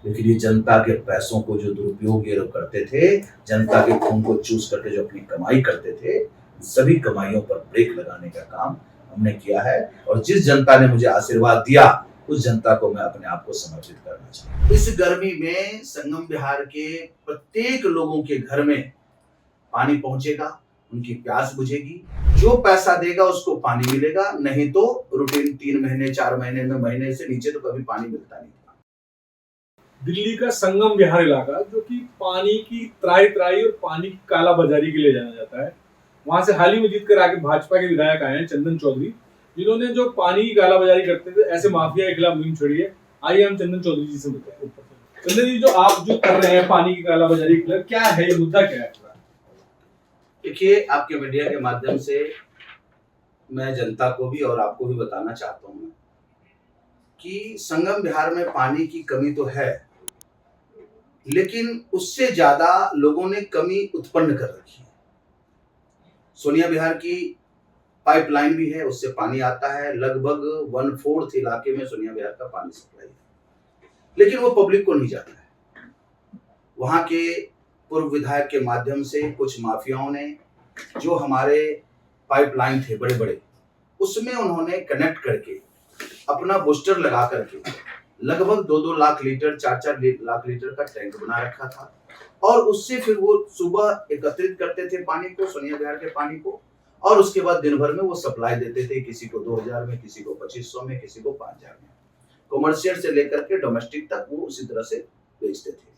लेकिन ये जनता के पैसों को जो दुरुपयोग ये लोग करते थे, जनता के खून को चूस करके जो अपनी कमाई करते थे, सभी कमाइयों पर ब्रेक लगाने का काम हमने किया है। और जिस जनता ने मुझे आशीर्वाद दिया, उस जनता को मैं अपने आप को समर्पित करना चाहता हूँ। इस गर्मी में संगम विहार के प्रत्येक लोगों के घर में पानी पहुंचेगा, उनकी प्यास बुझेगी। जो पैसा देगा उसको पानी मिलेगा, नहीं तो रूटीन 3 महीने 4 महीने में, महीने से नीचे तो कभी पानी मिलता नहीं था। दिल्ली का संगम विहार इलाका जो कि पानी की त्राई-त्राई और पानी की कालाबाजारी के लिए जाना जाता है। वहां से हाल ही में जीतकर आगे भाजपा के विधायक आए हैं चंदन चौधरी, जिन्होंने जो पानी की कालाबाजारी करते थे ऐसे माफिया के खिलाफ मुहिम छेड़ी है। आइए हम चंदन चौधरी जी से मिलते हैं। चंदन जी, जो आप जो कर रहे हैं पानी की कालाबाजारी के खिलाफ, क्या है ये मुद्दा, क्या है? देखिए, आपके मीडिया के माध्यम से मैं जनता को भी और आपको भी बताना चाहता हूँ कि संगम विहार में पानी की कमी तो है, लेकिन उससे ज्यादा लोगों ने कमी उत्पन्न कर रखी है। सोनिया विहार की पाइपलाइन भी है, उससे पानी आता है। लगभग 1/4 इलाके में सोनिया विहार का पानी सप्लाई है, लेकिन वो पब्लिक को नहीं जाता है। वहां के पूर्व विधायक के माध्यम से कुछ माफियाओं ने जो हमारे पाइपलाइन थे बड़े बड़े, उसमें उन्होंने कनेक्ट करके अपना बूस्टर लगा करके लगभग 2-2 लाख लीटर 4-4 लाख लीटर का टैंक बना रखा था। और उससे फिर वो सुबह एकत्रित करते थे पानी को, सोनिया विहार के पानी को, और उसके बाद दिन भर में वो सप्लाई देते थे। किसी को 2000 में, किसी को 2500 में, किसी को 5000 में। कॉमर्शियल से लेकर के डोमेस्टिक तक वो उसी तरह से बेचते थे।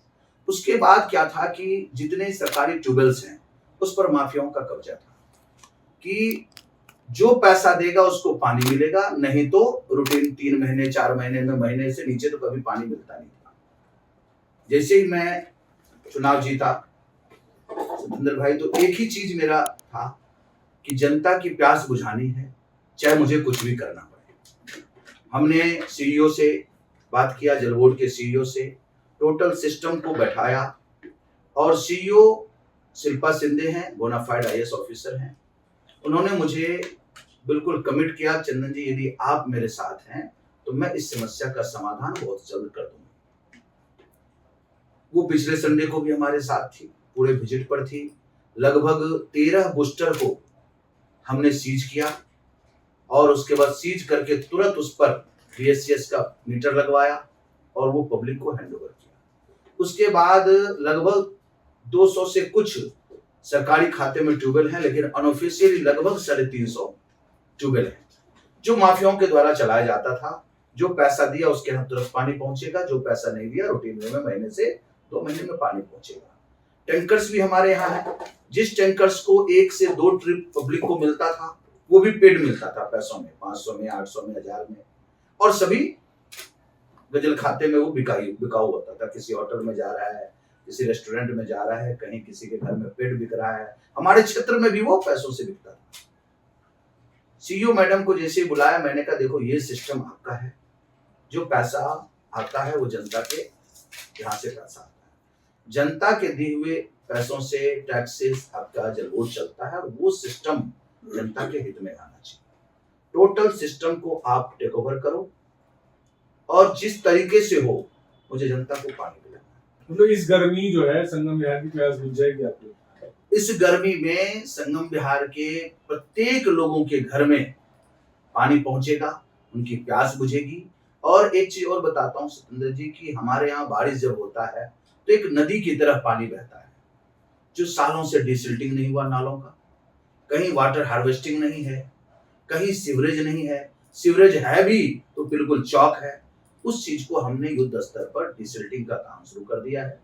उसके बाद क्या था कि जितने सरकारी ट्यूबवेल्स हैं उस पर माफियाओं का कब्जा था कि जो पैसा देगा उसको पानी मिलेगा, नहीं तो रूटीन 3 महीने 4 महीने में, महीने से नीचे तो कभी पानी मिलता नहीं था। जैसे ही मैं चुनाव जीता सतेंद्र भाई, तो एक ही चीज मेरा था कि जनता की प्यास बुझानी है, चाहे मुझे कुछ भी करना पड़े। हमने सीईओ से बात किया, जल बोर्ड के सीईओ से टोटल सिस्टम को बैठाया, और सीईओ शिल्पा शिंदे हैं, बोनाफाइड आईएएस ऑफिसर हैं। उन्होंने मुझे बिल्कुल कमिट किया, चंदन जी यदि आप मेरे साथ हैं तो मैं इस समस्या का समाधान बहुत जल्द कर दूंगा। वो पिछले संडे को भी हमारे साथ थी, पूरे विजिट पर थी। लगभग 13 बूस्टर को हमने सीज किया, और उसके बाद सीज करके तुरंत उस पर बीएससीएस का मीटर लगवाया और वो पब्लिक को हैंडओवर किया। उसके बाद लगभग 200 से कुछ सरकारी खाते में ट्यूबवेल हैं, लेकिन अनऑफिशियली लगभग 350 ट्यूबवेल है जो माफियाओं के द्वारा चलाया जाता था। जो पैसा दिया उसके यहाँ तुरंत पानी पहुंचेगा, जो पैसा नहीं दिया रूटीन में महीने से 2 महीने में पानी पहुंचेगा। टैंकर्स भी हमारे यहाँ है। जिस टैंकर्स को 1 से 2 ट्रिप पब्लिक को मिलता था, वो भी पेड मिलता था पैसों में, 500 में, 800 में, 1000 में, और सभी गजल खाते में वो बिकाऊ होता था। किसी होटल में जा रहा है, किसी रेस्टोरेंट में जा रहा है, कहीं किसी के घर में पेड बिक रहा है। हमारे क्षेत्र में भी वो पैसों से बिकता था। सीईओ मैडम को जैसे ही बुलाया, मैंने कहा देखो ये सिस्टम आपका है, जो पैसा आता है वो जनता के यहाँ से पैसा आता है। जनता के दिए हुए पैसों से, टैक्सेस आपका जल बोर्ड चलता है, और वो सिस्टम जनता के हित में आना चाहिए। टोटल सिस्टम को आप टेक ओवर करो, और जिस तरीके से हो मुझे जनता को पानी पिलाना। मतलब इस गर्मी जो है संगम विहार की प्यास बुझ जाएगी आपकी? इस गर्मी में संगम विहार के प्रत्येक लोगों के घर में पानी पहुंचेगा, उनकी प्यास बुझेगी। और एक चीज और बताता हूं सतेंद्र जी की हमारे यहाँ बारिश जब होता है तो एक नदी की तरह पानी बहता है, जो सालों से डिसिल्टिंग नहीं हुआ नालों का, कहीं वाटर हार्वेस्टिंग नहीं है, कहीं सीवरेज नहीं है। सीवरेज है भी तो बिल्कुल चौक है। उस चीज को हमने युद्ध स्तर पर डिसिल्टिंग का काम शुरू कर दिया है।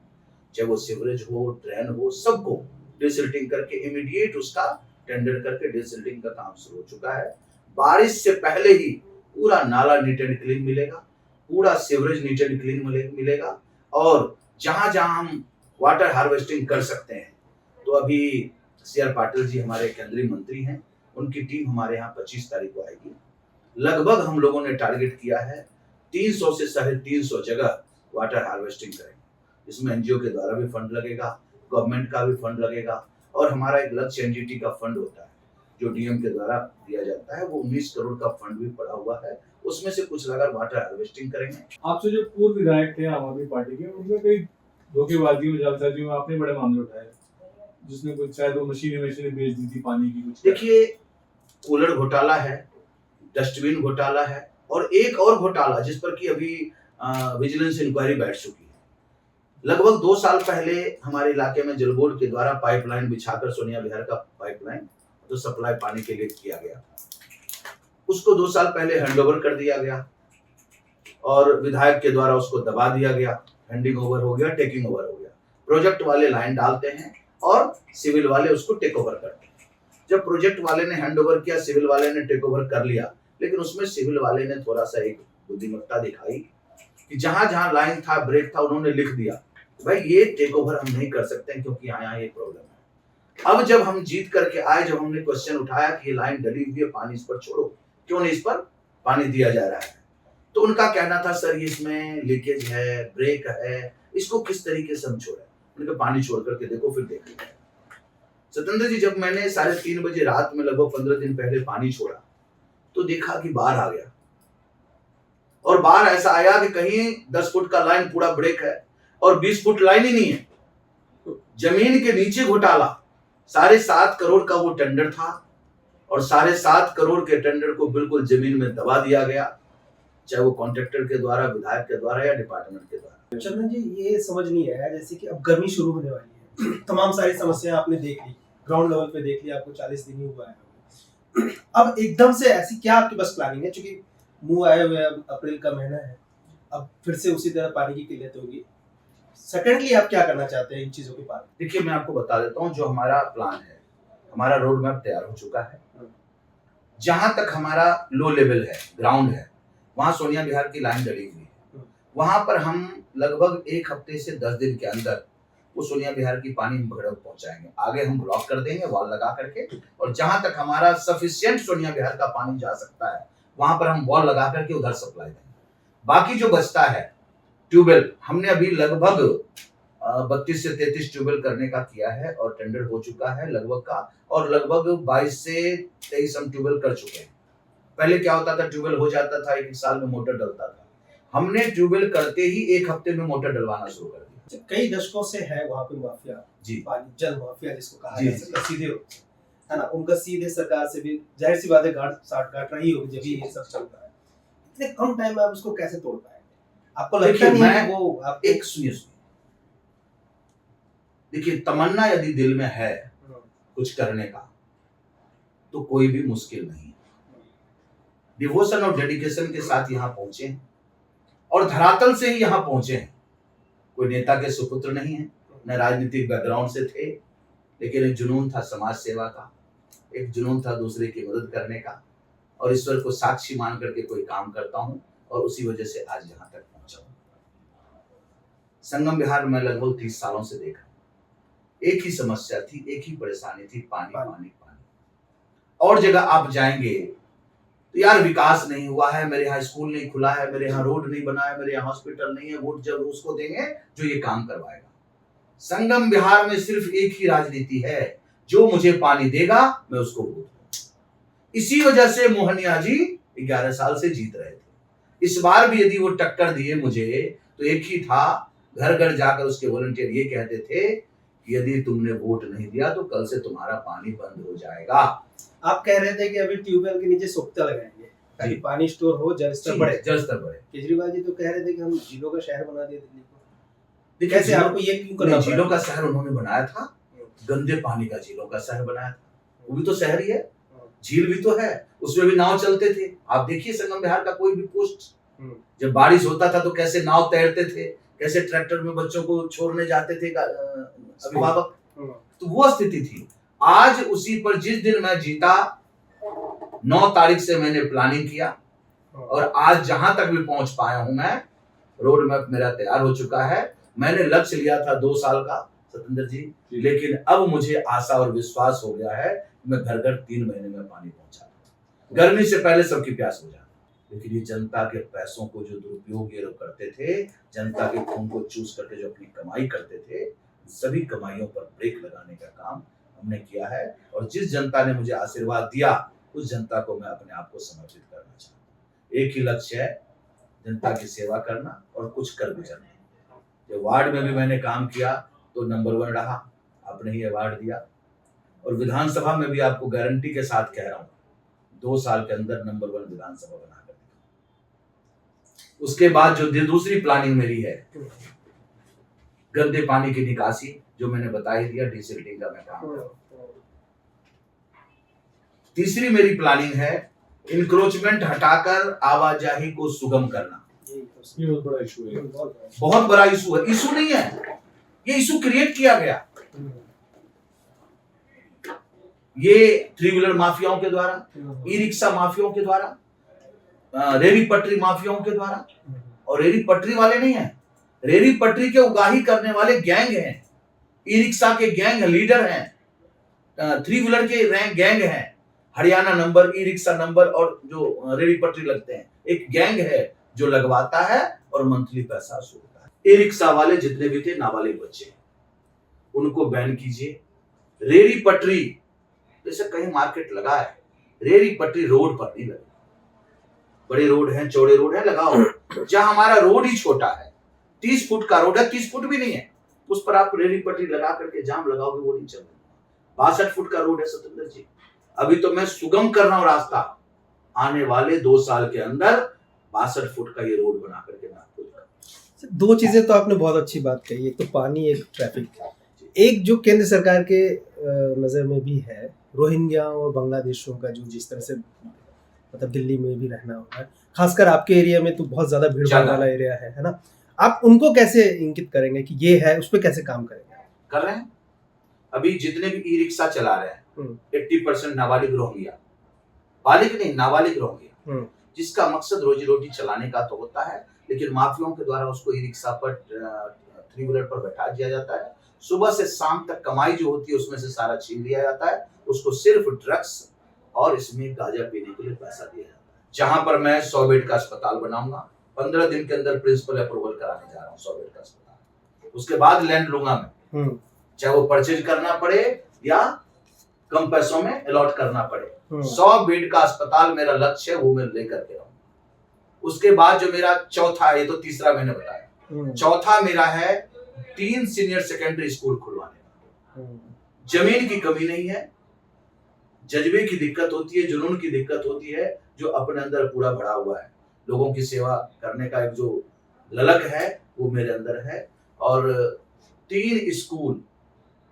चाहे वो सीवरेज हो, ड्रेन हो, सबको डिसिल्टिंग करके इमीडिएट उसका टेंडर करके डिसिल्टिंग का काम शुरू हो चुका है। बारिश से पहले ही पूरा नाला नीट एंड क्लीन मिलेगा, पूरा सीवरेज नीट एंड क्लीन मिलेगा। और जहां जहां हम वाटर हार्वेस्टिंग कर सकते हैं, तो अभी सीआर पाटिल जी हमारे केंद्रीय मंत्री हैं, उनकी टीम हमारे यहाँ 25 तारीख को आएगी। लगभग हम लोगों ने टारगेट किया है 300 से 350 जगह वाटर हार्वेस्टिंग करेंगे। इसमें एनजीओ के द्वारा भी फंड लगेगा, गवर्नमेंट का भी फंड लगेगा, और हमारा एक लक्ष्य एनजीटी का फंड होता है जो डीएम के द्वारा दिया जाता है। वो 19 करोड़ का फंड भी पड़ा हुआ है, उसमें से कुछ अगर वाटर हार्वेस्टिंग करेंगे। आपसे जो पूर्व विधायक थे आम आदमी पार्टी के, उनमें कई धोखेबाजी में जालसाजी में आपने बड़े मामले उठाए, जिसमें कुछ शायद वो मशीनें बेच दी थी पानी की कुछ। देखिए, कूलर घोटाला है, डस्टबिन घोटाला है, और एक और घोटाला जिस पर कि अभी विजिलेंस इंक्वायरी बैठ चुकी है। लगभग 2 साल पहले हमारे इलाके में जल बोर्ड के द्वारा पाइपलाइन बिछाकर सोनिया विहार का पाइपलाइन जो सप्लाई पानी के लिए किया गया, उसको 2 साल पहले हैंडओवर कर दिया गया और विधायक के द्वारा उसको दबा दिया गया। हैंडिंग ओवर हो गया, टेकिंग ओवर हो गया। प्रोजेक्ट वाले लाइन डालते हैं और सिविल वाले उसको टेक ओवर करते हैं। जब प्रोजेक्ट वाले ने हैंड ओवर किया, सिविल वाले ने टेक ओवर कर लिया, लेकिन उसमें सिविल वाले ने थोड़ा सा एक बुद्धिमत्ता दिखाई कि जहां जहां लाइन था, ब्रेक था, उन्होंने लिख दिया भाई ये टेक ओवर हम नहीं कर सकते हैं क्योंकि यहाँ ये प्रॉब्लम है। अब जब हम जीत करके आए, जब हमने क्वेश्चन उठाया कि ये लाइन डली हुई है, पानी इस पर छोड़ो, क्यों नहीं इस पर पानी दिया जा रहा है, तो उनका कहना था सर इसमें लीकेज है, ब्रेक है, इसको किस तरीके से हम छोड़े। उनके पानी छोड़ करके देखो फिर देख लेंगे। सत्येंद्र जी, जब मैंने 3:30 बजे रात में लगभग 15 दिन पहले पानी छोड़ा तो देखा कि बाढ़ आ गया, और बाढ़ ऐसा आया कि कहीं 10 फुट का लाइन पूरा ब्रेक है और 20 फुट लाइन ही नहीं है। जमीन के नीचे घोटाला। 7.5 करोड़ का वो टेंडर था और 7.5 करोड़ के टेंडर को बिल्कुल जमीन में दबा दिया गया, चाहे वो कॉन्ट्रैक्टर के द्वारा, विधायक के द्वारा या डिपार्टमेंट के द्वारा। चंदन जी, ये समझ नहीं आया, जैसे कि अब गर्मी शुरू होने वाली है, तमाम सारी समस्याएं आपने देख ली, ग्राउंड लेवल पे देख लिया, आपको 40 दिन ही हुआ है। अब एकदम से ऐसी क्या आपके पास प्लानिंग है, क्योंकि मुंह आए हुए अब अप्रैल का महीना है, अब फिर से उसी तरह पानी की किल्लत होगी। सेकेंडली आप क्या करना चाहते हैं इन चीजों के बाद? देखिए, मैं आपको बता देता हूँ, जो हमारा प्लान है, हमारा रोड मैप तैयार हो चुका है। जहां तक हमारा लो लेवल है, ग्राउंड है, वहां सोनिया विहार की लाइन डली हुई है। वहां पर हम लगभग 1 हफ्ते से 10 दिन के अंदर वो सोनिया विहार की पानी भगड़क पहुंचाएंगे। आगे हम ब्लॉक कर देंगे वॉल लगा करके, और जहां तक हमारा सफिशिएंट सोनिया विहार का पानी जा सकता है वहां पर हम वॉल लगा करके उधर सप्लाई देंगे। बाकी जो बचता है ट्यूबवेल, हमने अभी लगभग 32 से 33 ट्यूबवेल करने का किया है और टेंडर हो चुका है लगभग का, और लगभग 22 से 23 हम ट्यूबवेल कर चुके हैं। पहले क्या होता था, ट्यूबवेल हो जाता था, 1 साल में मोटर डलता था। हमने ट्यूबवेल करते ही 1 हफ्ते में मोटर डलवाना शुरू कर दिया। कई दशकों से है वहाँ पे माफिया जी, पानी जल माफिया जिसको कहा जी, जा सकता है, सीधे है ना, उनका सीधे सरकार से भी जाहिर सी बात है गांठ काट रही होगी जब ये सब चल रहा है। इतने कम टाइम में आप उसको कैसे तोड़ पाएंगे? आपको लगता देखिए, नहीं है मैं कि वो आप एक सुनिए, देखिए, तमन्ना यदि दिल में है कुछ करने का तो कोई भी मुश्किल नहीं। डिवोशन और डेडिकेशन के साथ यहाँ पहुंचे हैं और धरातल से ही यहाँ पहुंचे हैं। कोई नेता के सुपुत्र नहीं है, न राजनीतिक बैकग्राउंड से थे, लेकिन एक जुनून था समाज सेवा का, एक जुनून था दूसरे की मदद करने का, और ईश्वर को साक्षी मान करके कोई काम करता हूँ और उसी वजह से आज यहाँ तक पहुंचा हूँ। संगम विहार में लगभग 30 सालों से देखा, एक ही समस्या थी, एक ही परेशानी थी, पानी पानी पानी। और जगह आप जाएंगे तो यार विकास नहीं हुआ है, मेरे यहाँ स्कूल नहीं खुला है, मेरे यहाँ रोड नहीं बना है, मेरे यहाँ हॉस्पिटल नहीं है, वोट जब उसको देंगे जो ये काम करवाएगा। संगम विहार में सिर्फ एक ही राजनीति है, जो मुझे पानी देगा मैं उसको वोट दूंगा। इसी वजह से मोहनिया जी 11 साल से जीत रहे थे। इस बार भी यदि वो टक्कर दिए मुझे तो एक ही था, घर घर जाकर उसके वॉलंटियर ये कहते थे कि यदि तुमने वोट नहीं दिया तो कल से तुम्हारा पानी बंद हो जाएगा। आप कह रहे थे कि अभी ट्यूबवेल के नीचे सोखता लगाएंगे ताकि पानी स्टोर हो, जल स्तर बढ़े। जल स्तर बढ़े। केजरीवाल जी तो कह रहे थे कि हम झीलों का शहर बना दिया दिल्ली को। देखिए, कैसे आपको ये क्यों करना पड़ा? झीलों का शहर उन्होंने बनाया था, गंदे पानी का झीलों का शहर बनाया था। वो भी तो शहर ही है, झील भी तो है, उसमें भी नाव चलते थे। आप देखिए संगम विहार का कोई भी पोस्ट, जब बारिश होता था तो कैसे नाव तैरते थे, कैसे ट्रैक्टर में बच्चों को छोड़ने जाते थे अभिभावक, तो वो स्थिति थी। आज उसी पर जिस दिन मैं जीता 9 तारीख से मैंने प्लानिंग किया और आज जहां तक भी पहुंच पाया हूं मैं, रोड मैप मेरा तैयार हो चुका है। मैंने लक्ष्य लिया था 2 साल का सत्येंद्र जी, लेकिन अब मुझे आशा और विश्वास हो गया है, मैं घर घर 3 महीने में पानी पहुंचा दूंगा। गर्मी से पहले सबकी प्यास हो जाती। लेकिन ये जनता के पैसों को जो दुरुपयोग ये लोग करते थे, जनता के खून को चूस करके जो अपनी कमाई करते थे, सभी कमाइयों पर ब्रेक लगाने का काम हमने किया है। और जिस जनता ने मुझे आशीर्वाद दिया उस जनता को मैं अपने आप को समर्पित करना चाहता हूँ। एक ही लक्ष्य है, जनता की सेवा करना और कुछ कर गुजरना। जब वार्ड में भी मैंने काम किया तो नंबर 1 रहा, आपने ही अवार्ड दिया, और विधानसभा में भी आपको गारंटी के साथ कह रहा हूँ 2 साल के अंदर नंबर 1 विधानसभा बना कर दिया। उसके बाद जो दूसरी प्लानिंग मेरी है, गंदे पानी की निकासी, जो मैंने बता ही दिया, डिसिल्टिंग का मैं काम कर रहा हूं। तीसरी मेरी प्लानिंग है इंक्रोचमेंट हटाकर आवाजाही को सुगम करना। ये बहुत बड़ा इशू है। बहुत बड़ा इशू है, इशू नहीं है, ये इशू क्रिएट किया गया। ये 3 व्हीलर माफियाओं के द्वारा, ई रिक्शा माफियाओं के द्वारा, रेहड़ी पटरी माफियाओं के द्वारा, और रेहड़ी पटरी वाले नहीं है, रेहड़ी पटरी के उगाही करने वाले गैंग हैं, ई रिक्शा के गैंग लीडर हैं, 3 व्हीलर के गैंग हैं, Haryana number, e rickshaw number और जो रेहड़ी पटरी लगते हैं, एक गैंग है जो लगवाता है और मंथली पैसा वसूलता है। ई रिक्शा वाले जितने भी थे नाबालिग बच्चे, उनको बैन कीजिए। रेहड़ी पटरी जैसे कहीं मार्केट लगा है, रेहड़ी पटरी रोड पर नहीं लगे, बड़े रोड हैं, चौड़े रोड है, लगाओ। जहां हमारा रोड ही छोटा है, 30 फुट का रोड है, 30 फुट भी नहीं है, उस पर आप रेहड़ी पटरी लगा करके जाम लगाओगे, वो नहीं चलेगा। 62 फुट का रोड है सतेंद्र जी, अभी तो मैं सुगम कर रहा हूं रास्ता, आने वाले 2 साल के अंदर 62 फुट का ये रोड बना करके मैं आपको दिखाऊंगा। 2 चीजें तो आपने बहुत अच्छी बात कही, एक तो पानी, एक ट्रैफिक। एक जो केंद्र सरकार के नज़र में भी है, रोहिंग्या और बांग्लादेशियों का जो जिस तरह से मतलब दिल्ली में भी रहना होगा, खासकर आपके एरिया में तो बहुत ज्यादा भीड़ भाड़ वाला एरिया है ना, आप उनको कैसे इंगित करेंगे कि ये है, उस पर कैसे काम करेंगे? कर रहे हैं, अभी जितने भी ई रिक्शा चला रहे हैं 80% नाबालिग रोहिंग्या, बालिग नहीं नाबालिग रोहिंग्या, जिसका मकसद रोजी रोटी चलाने का तो होता है, लेकिन माफियाओं के द्वारा उसको ई रिक्शा पर 3 व्हीलर पर बैठा दिया जाता है। सुबह से शाम तक कमाई जो होती है उसमें से सारा छीन लिया जाता है, उसको सिर्फ ड्रग्स और इसमें गांजा पीने के लिए पैसा दिया जाता है। जहां पर मैं 100 बेड का अस्पताल बनाऊंगा, 15 दिन के अंदर प्रिंसिपल अप्रूवल कराने जा रहा हूँ 100 बेड का अस्पताल। उसके बाद लैंड लूंगा मैं, चाहे वो परचेज करना पड़े या कम पैसों में अलॉट करना पड़े। 100 बेड का अस्पताल मेरा लक्ष्य है, वो मैं लेकर के रहूंगा। उसके बाद जो मेरा चौथा, ये तो तीसरा मैंने बताया, चौथा मेरा है 3 सीनियर सेकेंडरी स्कूल खुलवाने का। जमीन की कमी नहीं है, जज्बे की दिक्कत होती है, जुनून की दिक्कत होती है, जो अपने अंदर पूरा भरा हुआ है। लोगों की सेवा करने का एक जो ललक है वो मेरे अंदर है, और 3 स्कूल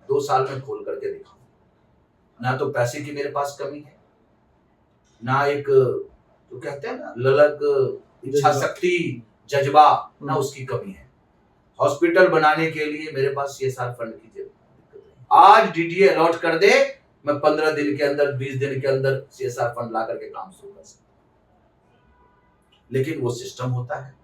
2 साल में खोल करके दिखाऊं। ना तो पैसे की मेरे पास कमी है, ना एक जो कहते हैं ना ललक, इच्छा शक्ति, जज्बा, ना उसकी कमी है। हॉस्पिटल बनाने के लिए मेरे पास सीएसआर फंड की दिक्कत है। आज डीडीए अलॉट कर दे, मैं 15 दिन के अंदर, 20 दिन के अंदर सीएसआर फंड ला करके काम शुरू कर सकता हूं। लेकिन वो सिस्टम होता है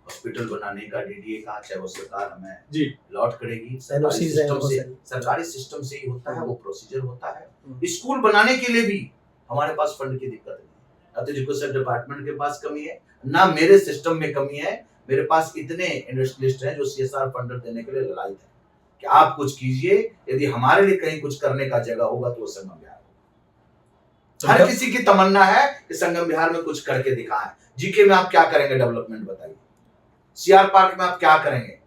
हॉस्पिटल बनाने का, डीडीए का, चाहे वो सरकार हमें अलॉट करेगी, सरकारी सिस्टम से ही होता है, वो प्रोसीजर होता है। स्कूल बनाने के लिए भी हमारे पास फंड की दिक्कत नहीं है, ना तो एजुकेशन डिपार्टमेंट के पास कमी है, ना मेरे सिस्टम में कमी है। मेरे पास इतने इंडस्ट्रियलिस्ट हैं जो सीएसआर फंड देने के लिए ललायत है कि आप कुछ कीजिए, यदि हमारे लिए कहीं कुछ करने का जगह होगा तो वो संगम बिहार होगा। हर किसी की तमन्ना है कि संगम बिहार में कुछ करके दिखाएं। जीके में आप क्या करेंगे, डेवलपमेंट बताइए। सीआर पार्क में आप क्या करेंगे,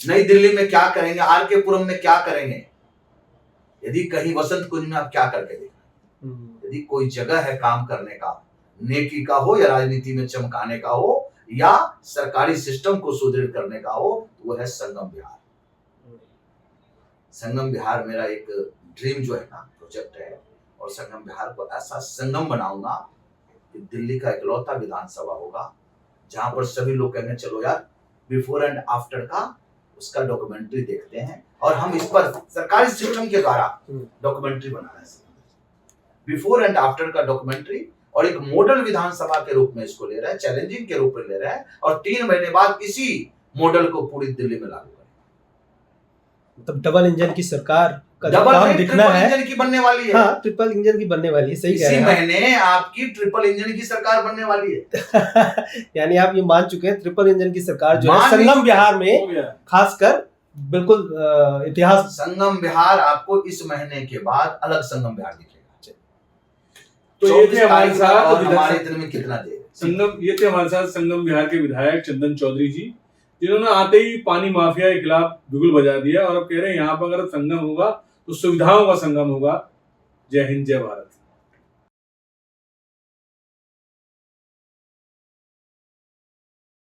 नई दिल्ली में क्या करेंगे, आरके पुरम में क्या करेंगे, यदि कहीं वसंत कुंज में आप क्या करके दिखाएं। यदि कोई जगह है काम करने का, नेकी का हो या राजनीति में चमकाने का हो या सरकारी सिस्टम को सुदृढ़ करने का हो, तो वो है संगम बिहार। संगम बिहार मेरा एक ड्रीम जो है ना, प्रोजेक्ट है, और संगम बिहार को ऐसा संगम बनाऊंगा कि दिल्ली का इकलौता विधानसभा होगा जहां पर सभी लोग कहेंगे चलो यार बिफोर एंड आफ्टर का उसका डॉक्यूमेंट्री देखते हैं, और हम इस पर सरकारी सिस्टम के द्वारा डॉक्यूमेंट्री बना रहे हैं, बिफोर एंड आफ्टर का डॉक्यूमेंट्री, और एक मॉडल विधानसभा के रूप में इसको ले रहे हैं, चैलेंजिंग के रूप में ले रहे हैं, और 3 महीने बाद इसी मॉडल को पूरी दिल्ली में लागू करें। मतलब डबल इंजन की सरकार का डबल काम दिखना है, इंजन की बनने वाली है। हाँ, ट्रिपल इंजन की बनने वाली है, सही कह रहे हैं। इसी महीने आपकी ट्रिपल इंजन की सरकार बनने वाली है। यानी आप ये मान चुके हैं ट्रिपल इंजन की सरकार जो है संगम बिहार में, खासकर बिल्कुल इतिहास। संगम बिहार आपको इस महीने के बाद अलग संगम बिहार दिखेगा। तो ये थे हमारे साथ हमारे इतने में कितना देर संगम, ये थे हमारे साथ संगम विहार के विधायक चंदन चौधरी जी, जिन्होंने आते ही पानी माफिया के खिलाफ बिगुल बजा दिया और अब कह रहे हैं यहाँ पर अगर संगम होगा तो सुविधाओं का संगम होगा। जय हिंद, जय भारत।